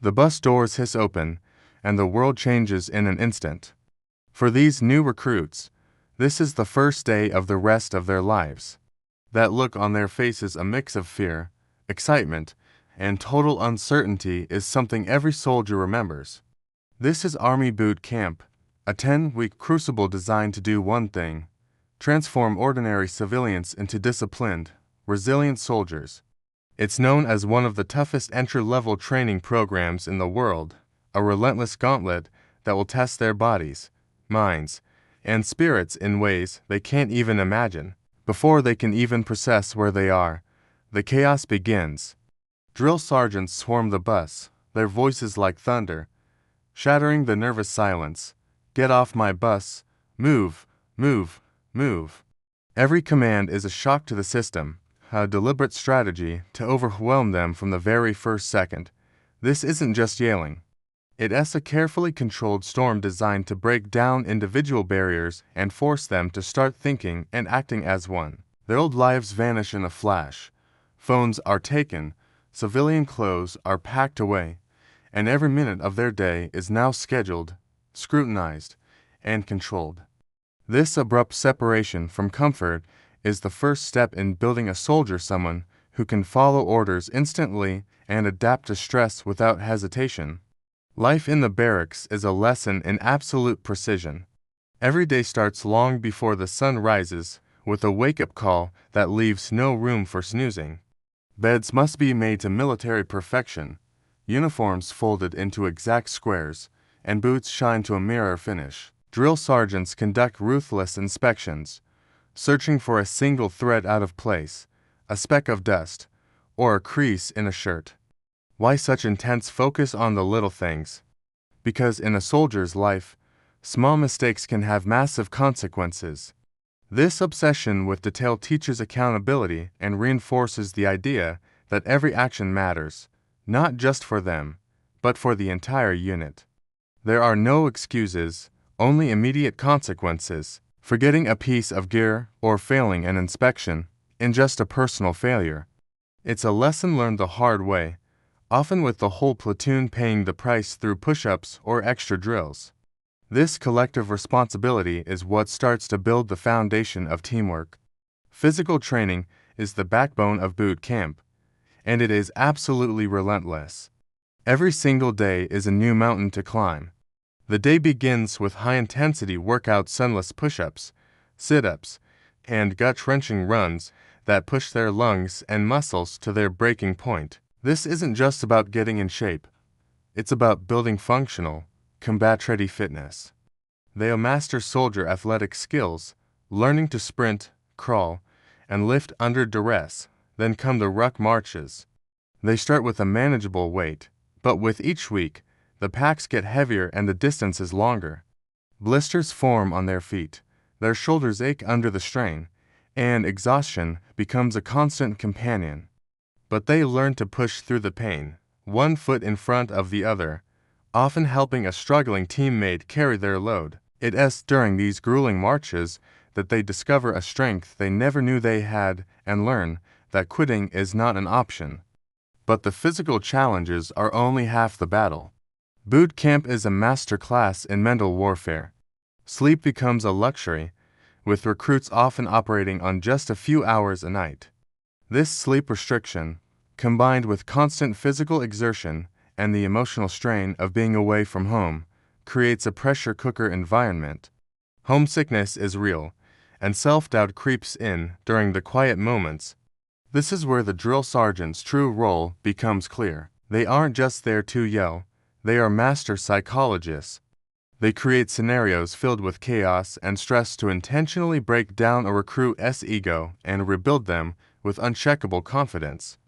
The bus doors hiss open, and the world changes in an instant. For these new recruits, this is the first day of the rest of their lives. That look on their faces, a mix of fear, excitement, and total uncertainty, is something every soldier remembers. This is Army Boot Camp, a 10-week crucible designed to do one thing: transform ordinary civilians into disciplined, resilient soldiers. It's known as one of the toughest entry-level training programs in the world, a relentless gauntlet that will test their bodies, minds, and spirits in ways they can't even imagine. Before they can even process where they are, the chaos begins. Drill sergeants swarm the bus, their voices like thunder, shattering the nervous silence. "Get off my bus! Move! Move! Move!" Every command is a shock to the system, a deliberate strategy to overwhelm them from the very first second. This isn't just yelling. It's a carefully controlled storm designed to break down individual barriers and force them to start thinking and acting as one. Their old lives vanish in a flash. Phones are taken, civilian clothes are packed away, and every minute of their day is now scheduled, scrutinized, and controlled. This abrupt separation from comfort is the first step in building a soldier, someone who can follow orders instantly and adapt to stress without hesitation. Life in the barracks is a lesson in absolute precision. Every day starts long before the sun rises, with a wake-up call that leaves no room for snoozing. Beds must be made to military perfection, uniforms folded into exact squares, and boots shine to a mirror finish. Drill sergeants conduct ruthless inspections, searching for a single thread out of place, a speck of dust, or a crease in a shirt. Why such intense focus on the little things? Because in a soldier's life, small mistakes can have massive consequences. This obsession with detail teaches accountability and reinforces the idea that every action matters, not just for them, but for the entire unit. There are no excuses, only immediate consequences. Forgetting a piece of gear or failing an inspection isn't just a personal failure. It's a lesson learned the hard way, often with the whole platoon paying the price through push-ups or extra drills. This collective responsibility is what starts to build the foundation of teamwork. Physical training is the backbone of boot camp, and it is absolutely relentless. Every single day is a new mountain to climb. The day begins with high-intensity workout, sunless push-ups, sit-ups, and gut-wrenching runs that push their lungs and muscles to their breaking point. This isn't just about getting in shape. It's about building functional, combat-ready fitness. They'll master soldier athletic skills, learning to sprint, crawl, and lift under duress. Then come the ruck marches. They start with a manageable weight, but with each week, the packs get heavier and the distance is longer. Blisters form on their feet, their shoulders ache under the strain, and exhaustion becomes a constant companion. But they learn to push through the pain, one foot in front of the other, often helping a struggling teammate carry their load. It's during these grueling marches that they discover a strength they never knew they had and learn that quitting is not an option. But the physical challenges are only half the battle. Boot camp is a master class in mental warfare. Sleep becomes a luxury, with recruits often operating on just a few hours a night. This sleep restriction, combined with constant physical exertion and the emotional strain of being away from home, creates a pressure cooker environment. Homesickness is real, and self-doubt creeps in during the quiet moments. This is where the drill sergeant's true role becomes clear. They aren't just there to yell, they are master psychologists. They create scenarios filled with chaos and stress to intentionally break down a recruit's ego and rebuild them with unshakable confidence.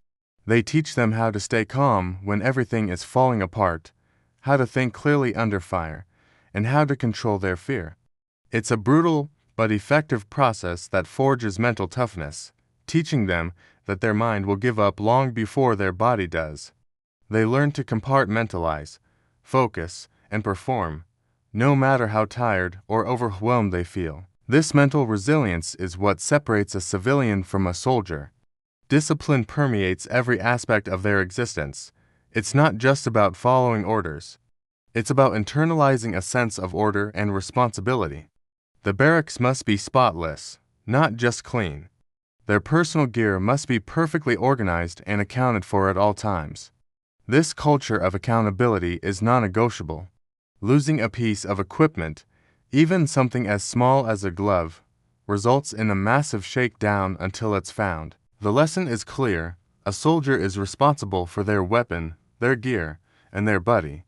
They teach them how to stay calm when everything is falling apart, how to think clearly under fire, and how to control their fear. It's a brutal but effective process that forges mental toughness, teaching them that their mind will give up long before their body does. They learn to compartmentalize, focus, and perform, no matter how tired or overwhelmed they feel. This mental resilience is what separates a civilian from a soldier. Discipline permeates every aspect of their existence, It's not just about following orders. It's about internalizing a sense of order and responsibility. The barracks must be spotless, not just clean. Their personal gear must be perfectly organized and accounted for at all times. This culture of accountability is non-negotiable. Losing a piece of equipment, even something as small as a glove, results in a massive shakedown until it's found. The lesson is clear: a soldier is responsible for their weapon, their gear, and their buddy.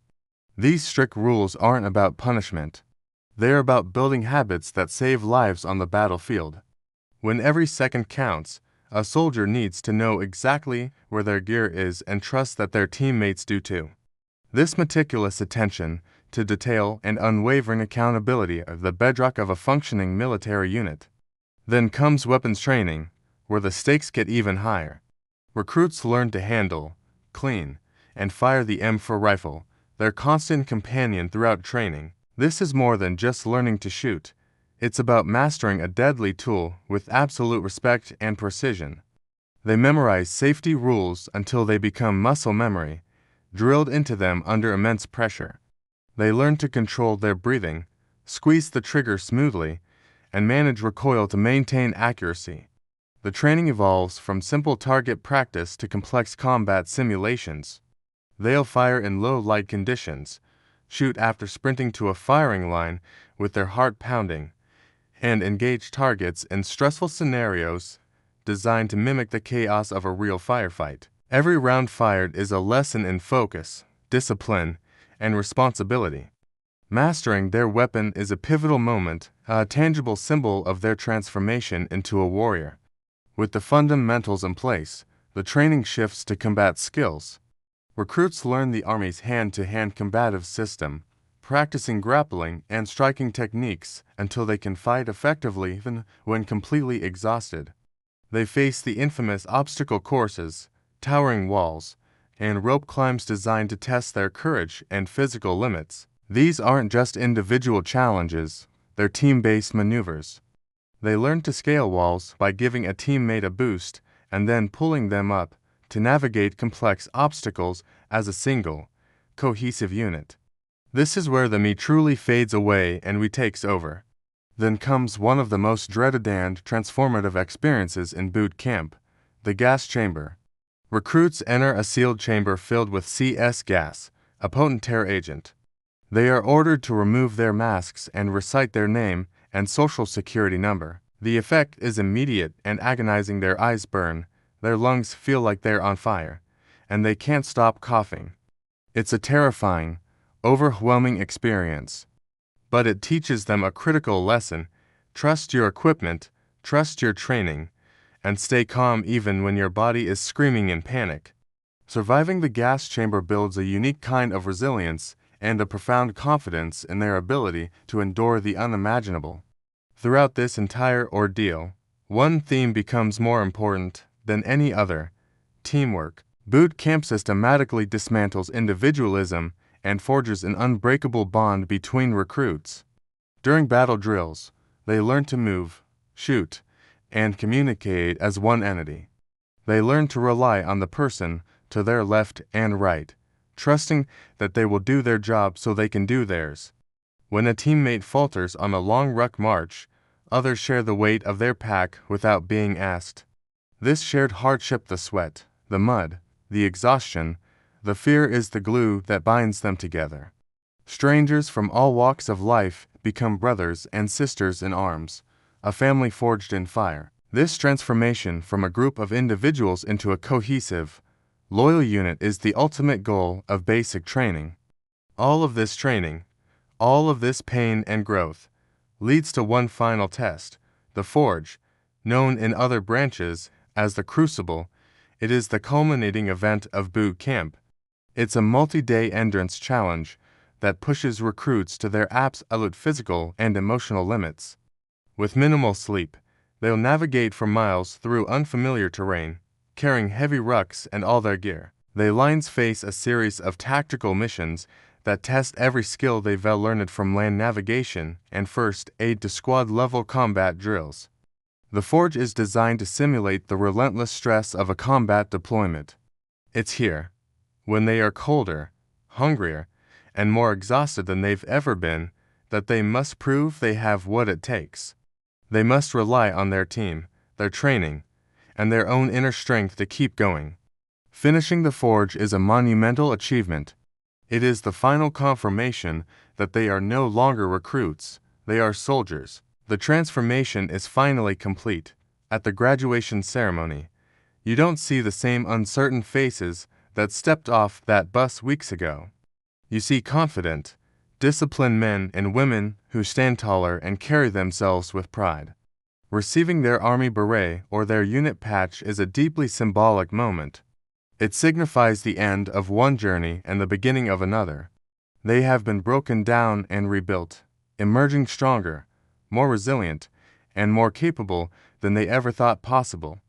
These strict rules aren't about punishment. They're about building habits that save lives on the battlefield. When every second counts, a soldier needs to know exactly where their gear is and trust that their teammates do too. This meticulous attention to detail and unwavering accountability are the bedrock of a functioning military unit. Then comes weapons training, where the stakes get even higher. Recruits learn to handle, clean, and fire the M4 rifle, their constant companion throughout training. This is more than just learning to shoot. It's about mastering a deadly tool with absolute respect and precision. They memorize safety rules until they become muscle memory, drilled into them under immense pressure. They learn to control their breathing, squeeze the trigger smoothly, and manage recoil to maintain accuracy. The training evolves from simple target practice to complex combat simulations. They'll fire in low light conditions, shoot after sprinting to a firing line with their heart pounding, and engage targets in stressful scenarios designed to mimic the chaos of a real firefight. Every round fired is a lesson in focus, discipline, and responsibility. Mastering their weapon is a pivotal moment, a tangible symbol of their transformation into a warrior. With the fundamentals in place, the training shifts to combat skills. Recruits learn the Army's hand-to-hand combative system, practicing grappling and striking techniques until they can fight effectively even when completely exhausted. They face the infamous obstacle courses, towering walls, and rope climbs designed to test their courage and physical limits. These aren't just individual challenges, they're team-based maneuvers. They learn to scale walls by giving a teammate a boost and then pulling them up to navigate complex obstacles as a single, cohesive unit. This is where the me truly fades away and we takes over. Then comes one of the most dreaded and transformative experiences in boot camp, the gas chamber. Recruits enter a sealed chamber filled with CS gas, a potent terror agent. They are ordered to remove their masks and recite their name and social security number. The effect is immediate and agonizing. Their eyes burn, their lungs feel like they're on fire, and they can't stop coughing. It's a terrifying, overwhelming experience. But it teaches them a critical lesson: trust your equipment, trust your training, and stay calm even when your body is screaming in panic. Surviving the gas chamber builds a unique kind of resilience and a profound confidence in their ability to endure the unimaginable. Throughout this entire ordeal, one theme becomes more important than any other: teamwork. Boot camp systematically dismantles individualism and forges an unbreakable bond between recruits. During battle drills, they learn to move, shoot, and communicate as one entity. They learn to rely on the person to their left and right, trusting that they will do their job so they can do theirs. When a teammate falters on a long ruck march, others share the weight of their pack without being asked. This shared hardship, the sweat, the mud, the exhaustion, the fear, is the glue that binds them together. Strangers from all walks of life become brothers and sisters in arms, a family forged in fire. This transformation from a group of individuals into a cohesive, loyal unit is the ultimate goal of basic training. All of this training, all of this pain and growth, leads to one final test, the forge, known in other branches as the crucible. It is the culminating event of boot camp. It's a multi-day endurance challenge that pushes recruits to their absolute physical and emotional limits. With minimal sleep, they'll navigate for miles through unfamiliar terrain, carrying heavy rucks and all their gear. They lines face a series of tactical missions that test every skill they've learned from land navigation and first aid to squad-level combat drills. The forge is designed to simulate the relentless stress of a combat deployment. It's here, when they are colder, hungrier, and more exhausted than they've ever been, that they must prove they have what it takes. They must rely on their team, their training, and their own inner strength to keep going. Finishing the forge is a monumental achievement. It is the final confirmation that they are no longer recruits, they are soldiers. The transformation is finally complete. At the graduation ceremony, you don't see the same uncertain faces that stepped off that bus weeks ago. You see confident, disciplined men and women who stand taller and carry themselves with pride. Receiving their army beret or their unit patch is a deeply symbolic moment. It signifies the end of one journey and the beginning of another. They have been broken down and rebuilt, emerging stronger, more resilient, and more capable than they ever thought possible.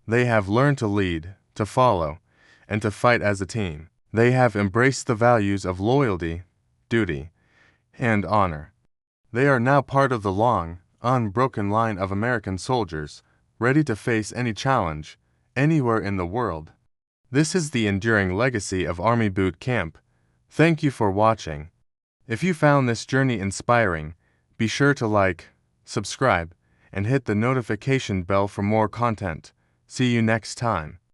They have learned to lead, to follow, and to fight as a team. They have embraced the values of loyalty, duty, and honor. They are now part of the long, unbroken line of American soldiers, ready to face any challenge, anywhere in the world. This is the enduring legacy of Army Boot Camp. Thank you for watching. If you found this journey inspiring, be sure to like, subscribe, and hit the notification bell for more content. See you next time.